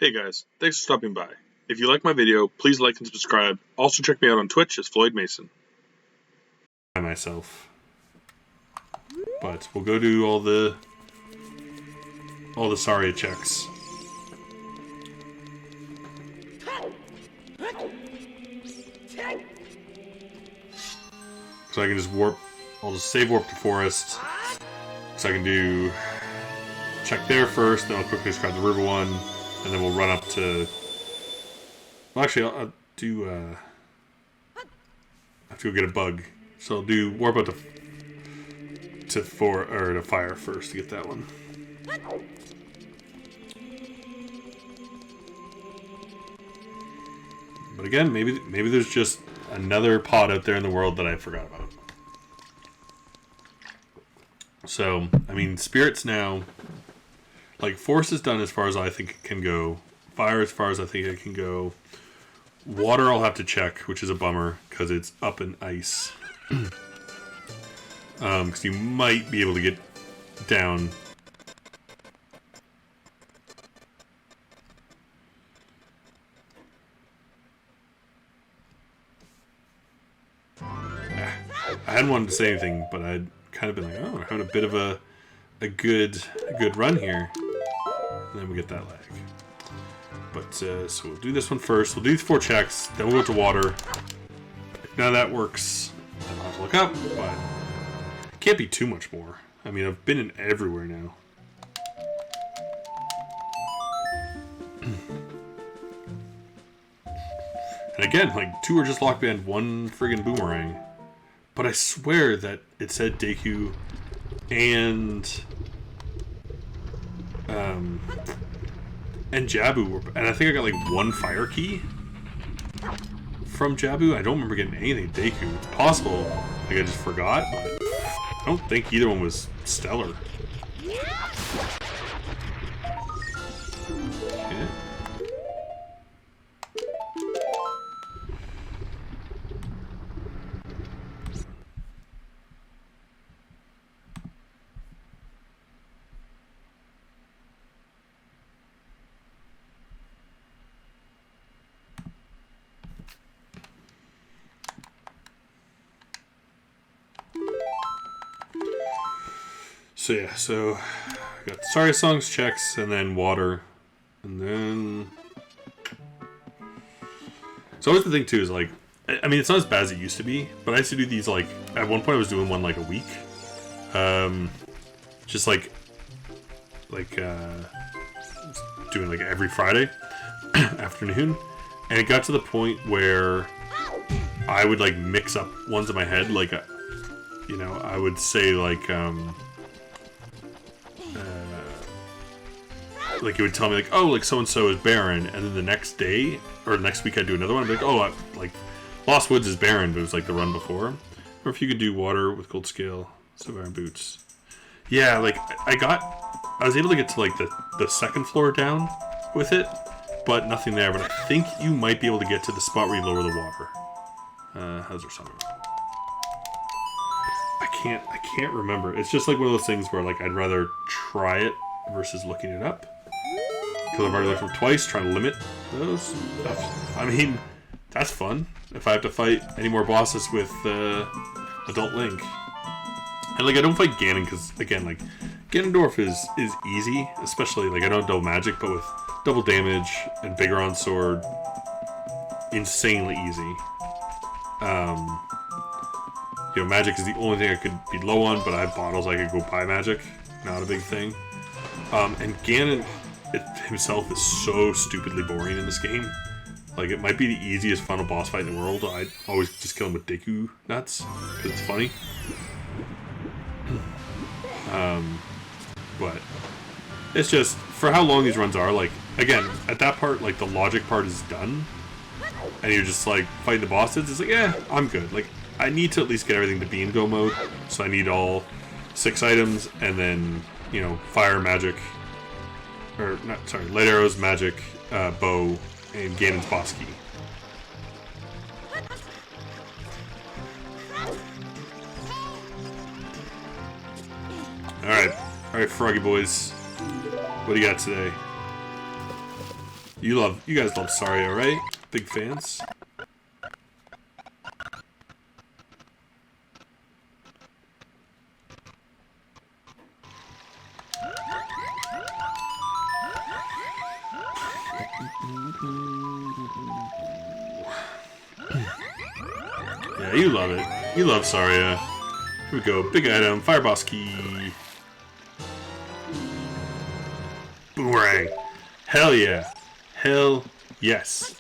Hey guys, thanks for stopping by. If you like my video, please like and subscribe. Also check me out on Twitch as Floyd Mason. By myself. But we'll go do all the Saria checks. So I can just warp, I'll just save warp to forest. So I can do check there first, then I'll quickly describe the river one, and then we'll run up to, well actually I'll do, I have to go get a bug. So I'll do warp up to fire first to get that one. But again, maybe there's just another pod out there in the world that I forgot about. So, I mean, spirits now, like force is done as far as I think it can go. Fire as far as I think it can go. Water I'll have to check, which is a bummer because it's up in ice. Because you might be able to get down. I hadn't wanted to say anything, but I'd kind of been like, oh, we're having a bit of a good run here. And then we get that lag. But, so we'll do this one first. We'll do these 4 checks, then we'll go to water. If none of that works, then I'll have to look up, but it can't be too much more. I mean, I've been in everywhere now. And again, like, 2 are just lock band, 1 friggin' boomerang. But I swear that it said Deku and Jabu were, and I think I got like 1 fire key from Jabu. I don't remember getting anything Deku. It's possible, like I just forgot, but I don't think either one was stellar. Okay. So yeah, so I got Saria songs checks, and then water, and then. So always the thing too is like, I mean it's not as bad as it used to be, but I used to do these like at one point I was doing one like a week, just like doing like every Friday afternoon, and it got to the point where I would like mix up ones in my head, like you know, I would say like it would tell me like, oh, like so and so is Baron, and then the next day or next week I'd do another one. I'd be like, oh, like Lost Woods is Baron, but it was like the run before. Or if you could do water with gold scale, so Baron boots. Yeah, like I was able to get to like the second floor down with it, but nothing there. But I think you might be able to get to the spot where you lower the water. How's there something? I can't remember. It's just like one of those things where like I'd rather try it versus looking it up. Because I've already looked at them twice, trying to limit those. I mean, that's fun. If I have to fight any more bosses with Adult Link. And like I don't fight Ganon because again, like Ganondorf is easy, especially like I know double magic, but with double damage and bigger on sword, insanely easy. You know, magic is the only thing I could be low on, but I have bottles I could go buy magic. Not a big thing. And Ganon himself is so stupidly boring in this game. Like, it might be the easiest final boss fight in the world. I'd always just kill him with Deku nuts, because it's funny. But it's just, for how long these runs are, like, again, at that part, like, the logic part is done, and you're just, like, fighting the bosses, it's like, yeah, I'm good. Like, I need to at least get everything to be in go mode, so I need all 6 items, and then, you know, fire, magic, or, not, sorry, light arrows, magic, bow, and Ganon's boss key. Alright, Froggy boys. What do you got today? You guys love Saria, right? Big fans. Yeah, you love it. You love Saria. Here we go. Big item. Fire boss key. Boomerang. Hell yeah. Hell yes.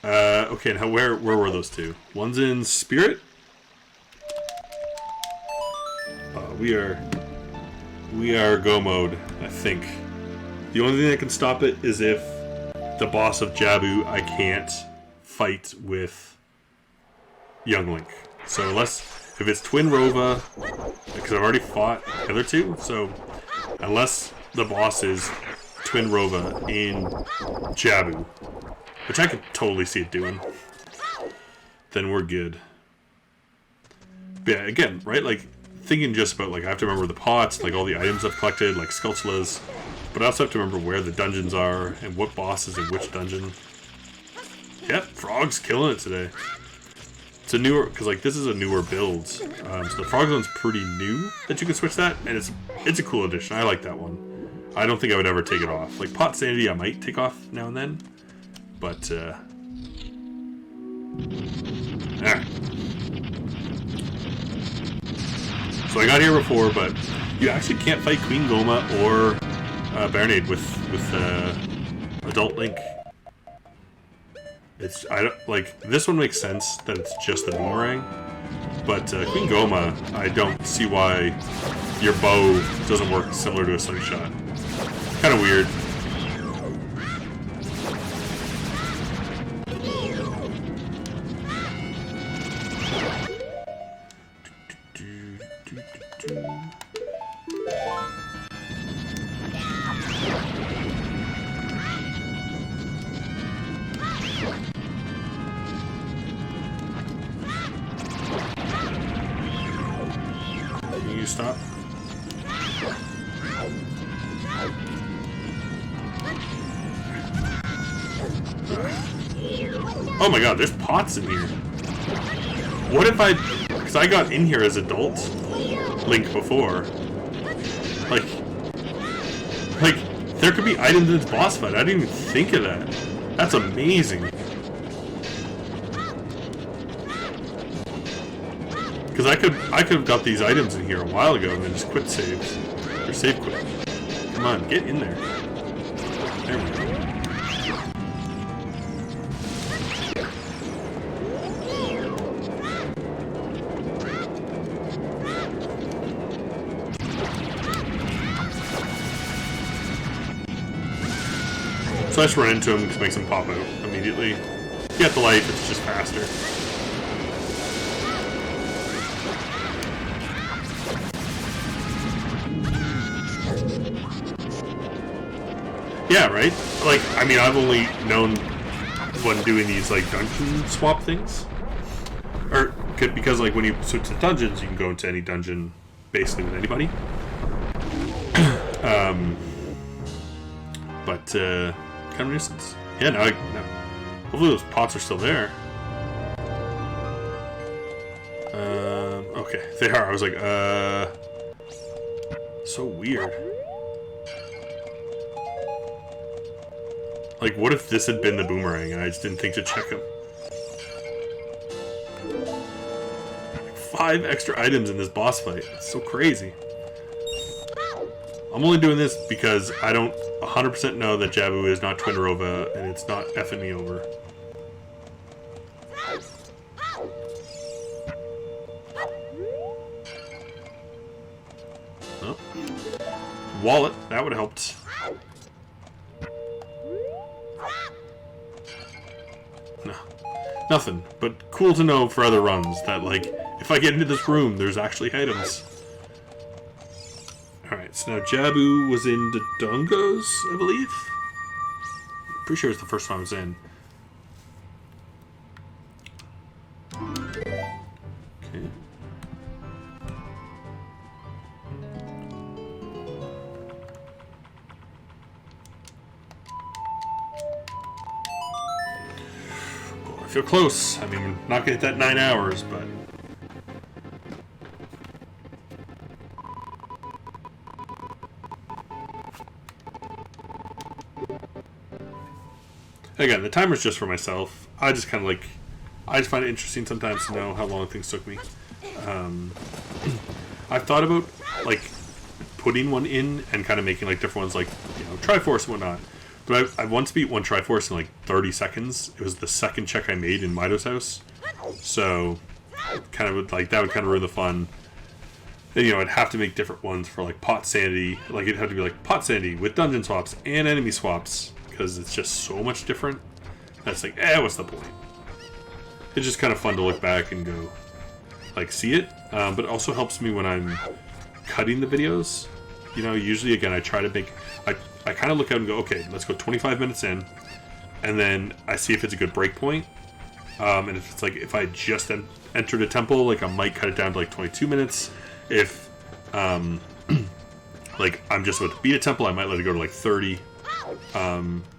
Okay, now where were those two? One's in Spirit? We are go mode, I think. The only thing that can stop it is if the boss of Jabu I can't fight with Young Link. So if it's Twin Rova, because I've already fought the other two, so unless the boss is Twin Rova in Jabu, which I could totally see it doing, then we're good. But yeah, again, right, like, thinking just about, like, I have to remember the pots, like, all the items I've collected, like Skulltulas, but I also have to remember where the dungeons are, and what boss is in which dungeon. Yep, Frog's killing it today. It's a newer, because, like, this is a newer build, so the Frog Zone's pretty new that you can switch that, and it's a cool addition. I like that one. I don't think I would ever take it off. Like, Potsanity I might take off now and then, but, So I got here before, but you actually can't fight Queen Goma or Baronade with Adult Link. This one makes sense that it's just the boomerang, but Queen Goma, I don't see why your bow doesn't work similar to a slingshot. Kind of weird. Can you stop? Oh my god, there's pots in here. What if because I got in here as adult Link before. Like, there could be items in this boss fight. I didn't even think of that. That's amazing. Because I could have got these items in here a while ago and then just quit saves. Or save quit. Come on, get in there. There we go. So I just run into him because it makes him pop out immediately. You get the life, it's just faster. Yeah, right? Like, I mean, I've only known when doing these, like, dungeon swap things. Or, because, like, when you switch to dungeons, you can go into any dungeon, basically, with anybody. But, kind of nuisance. Yeah, no, hopefully those pots are still there. Okay, they are. I was like, so weird. Like, what if this had been the boomerang and I just didn't think to check him? Like 5 extra items in this boss fight. It's so crazy. I'm only doing this because I don't 100% know that Jabu is not Twin Rova and it's not effing me over. Oh. Wallet, that would have helped. No. Nothing, but cool to know for other runs that, like, if I get into this room, there's actually items. Alright, so now Jabu was in the Dongos, I believe? Pretty sure it's the first time I was in. Okay. feel close. I mean, we're not gonna hit that 9 hours, but again, the timer's just for myself. I just kind of like, I just find it interesting sometimes to know how long things took me. I've thought about like putting one in and kind of making like different ones, like, you know, Triforce and whatnot. But I once beat one Triforce in like 30 seconds. It was the second check I made in Mido's house. So kind of like that would kind of ruin the fun. Then, you know, I'd have to make different ones for like Potsanity. Like it'd have to be like Potsanity with dungeon swaps and enemy swaps, because it's just so much different. That's like, what's the point? It's just kind of fun to look back and go, like, see it. But it also helps me when I'm cutting the videos. You know, usually, again, I try to make, I kind of look out and go, okay, let's go 25 minutes in, and then I see if it's a good break point. And if it's like, if I just entered a temple, like, I might cut it down to like 22 minutes. If, like, I'm just about to beat a temple, I might let it go to like 30.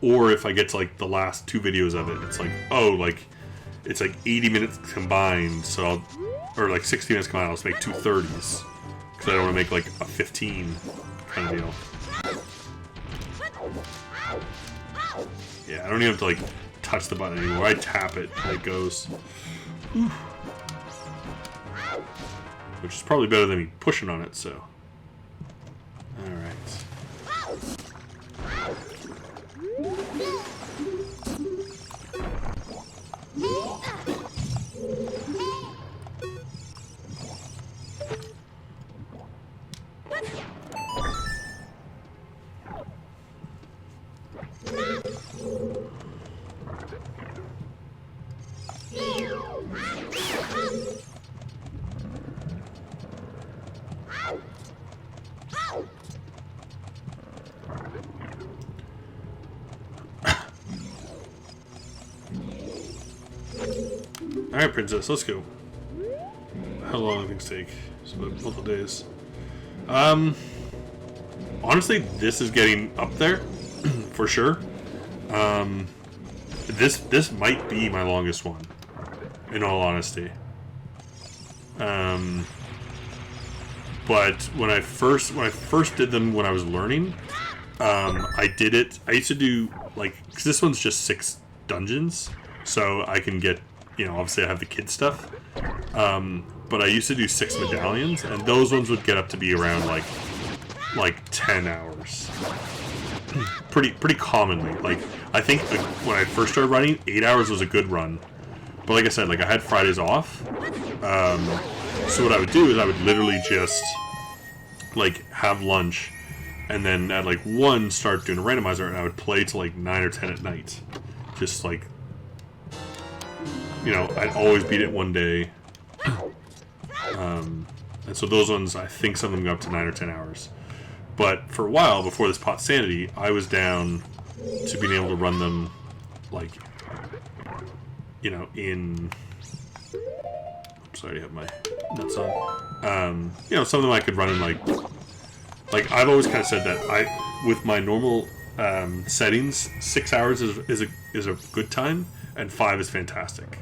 Or if I get to like the last 2 videos of it, it's like, oh, like, it's like 80 minutes combined, so or like 60 minutes combined, I'll just make 2 30s. Because I don't want to make like a 15 kind of deal. Yeah, I don't even have to like touch the button anymore. I tap it and it goes. Which is probably better than me pushing on it, so. Alright. Alright, Princess, let's go. How long do things take? It's about a couple days. Honestly, this is getting up there, for sure. This might be my longest one, in all honesty. But when I first did them when I was learning, I did it. I used to do like, cause this one's just 6 dungeons, so I can get, you know, obviously I have the kid stuff. But I used to do 6 medallions, and those ones would get up to be around like 10 hours. pretty commonly. Like, I think when I first started running, 8 hours was a good run. But like I said, like I had Fridays off. So what I would do is I would literally just like have lunch, and then at like 1 start doing a randomizer, and I would play till like 9 or 10 at night. Just like, you know, I'd always beat it one day. And so those ones, I think some of them go up to 9 or 10 hours. But for a while, before this Potsanity, I was down to being able to run them, like, you know, in... Oops, I already have my nuts on. You know, some of them I could run in, like I've always kind of said that with my normal settings, 6 hours is a good time, and 5 is fantastic.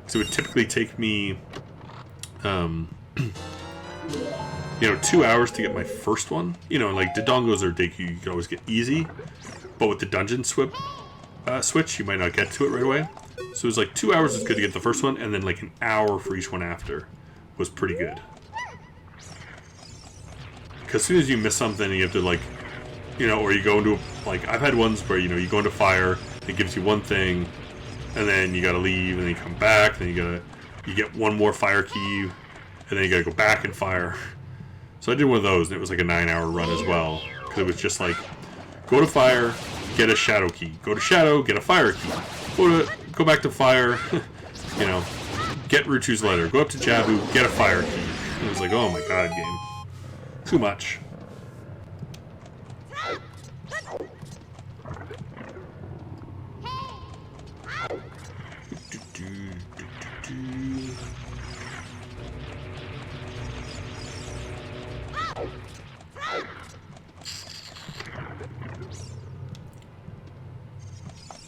So it would typically take me, you know, 2 hours to get my first one. You know, like Dodongos or Deku, you can always get easy, but with the dungeon switch, you might not get to it right away. So it was like 2 hours is good to get the first one, and then like an hour for each one after was pretty good. Because as soon as you miss something, you have to, like, you know, or you go into, like, I've had ones where, you know, you go into fire, it gives you one thing, and then you gotta leave, and then you come back, then you get one more fire key, and then you gotta go back and fire. So I did one of those, and it was like a 9-hour run as well, because it was just like, go to fire, get a shadow key, go to shadow, get a fire key, go back to fire, you know, get Rutu's letter, go up to Jabu, get a fire key. It was like, oh my god, game. Too much.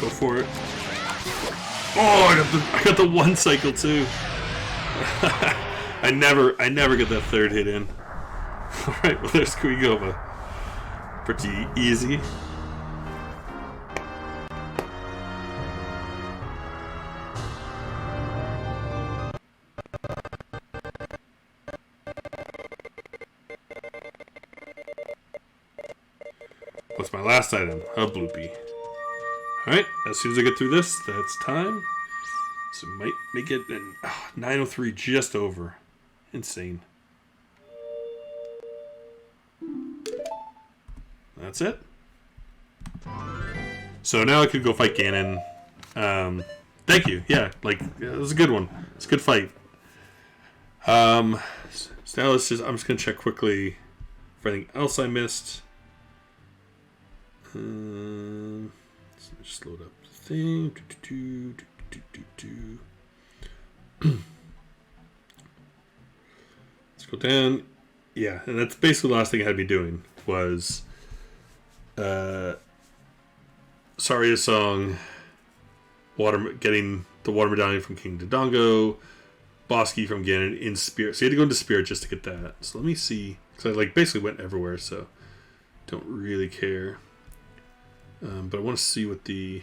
Go for it. Oh, I got the one cycle too. I never get that third hit in. All right, well there's Kuigova. Pretty easy. What's my last item? A bloopy. Alright, as soon as I get through this, that's time. So might make it 9:03 just over. Insane. That's it. So now I could go fight Ganon. Thank you. Yeah, it was a good one. It's a good fight. So now I'm just gonna check quickly for anything else I missed. Let's just load up the thing. Let's go down. Yeah, and that's basically the last thing I had to be doing was Saria's song, getting the water medallion from King Dodongo, Bosky from Ganon in Spirit. So you had to go into Spirit just to get that. So let me see, because I basically went everywhere, so don't really care. But I want to see what the...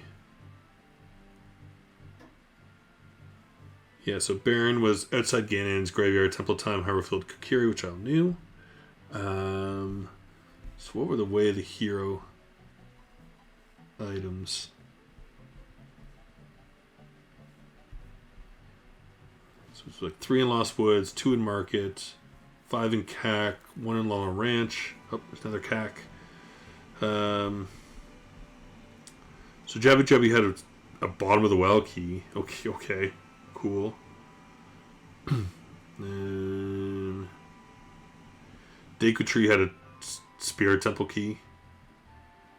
Yeah, so Baron was outside Ganon's graveyard, Temple Time, Harborfield, Kokiri, which I knew. So what were the Way of the Hero items? So it's like 3 in Lost Woods, 2 in Market, 5 in CAC, 1 in Llama Ranch. Oh, there's another CAC. So Jabu Jabu had a bottom of the well key. Okay, cool. Deku Tree had a Spirit Temple key.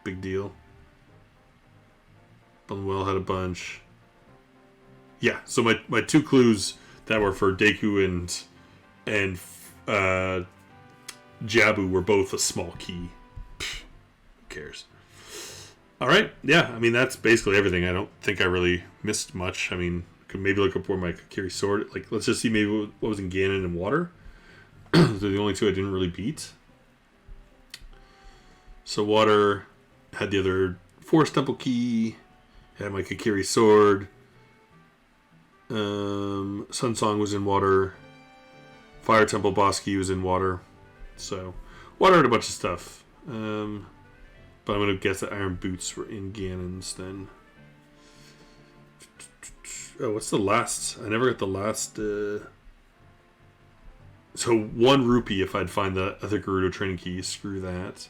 Big deal. Bunwell had a bunch. Yeah, so my 2 clues that were for Deku and Jabu were both a small key. Pfft, who cares? Alright, yeah, I mean, that's basically everything. I don't think I really missed much. I mean, could maybe look up where my Kokiri sword... Like, let's just see maybe what was in Ganon and Water. They're the only 2 I didn't really beat. So Water had the other Forest Temple key. Had my Kokiri sword. Sun Song was in Water. Fire Temple Bosky was in Water. So, Water had a bunch of stuff. But I'm going to guess that Iron Boots were in Ganon's then. Oh, what's the last? I never got the last... So 1 rupee if I'd find the other Gerudo training key. Screw that.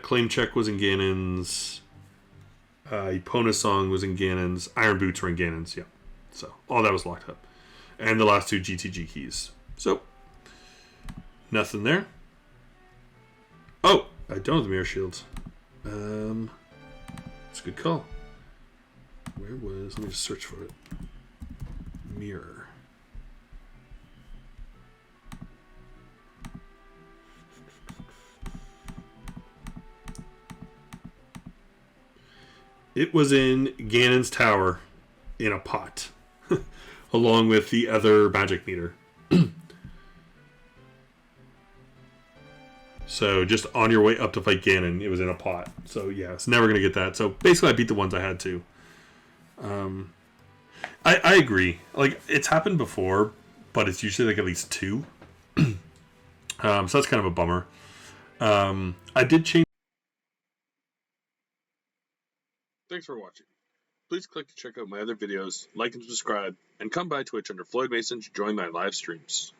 Claim Check was in Ganon's. Epona Song was in Ganon's. Iron Boots were in Ganon's, yeah. So, all that was locked up. And the last 2 GTG keys. So, nothing there. Oh! I don't have the Mirror Shield. It's a good call. Where was... Let me just search for it. Mirror. It was in Ganon's Tower in a pot. Along with the other magic meter. So just on your way up to fight Ganon, it was in a pot. So yeah, it's never going to get that. So basically I beat the ones I had to. I agree. Like, it's happened before, but it's usually like at least 2. So that's kind of a bummer. I did change... Thanks for watching. Please click to check out my other videos, like and subscribe, and come by Twitch under Floyd Mason to join my live streams.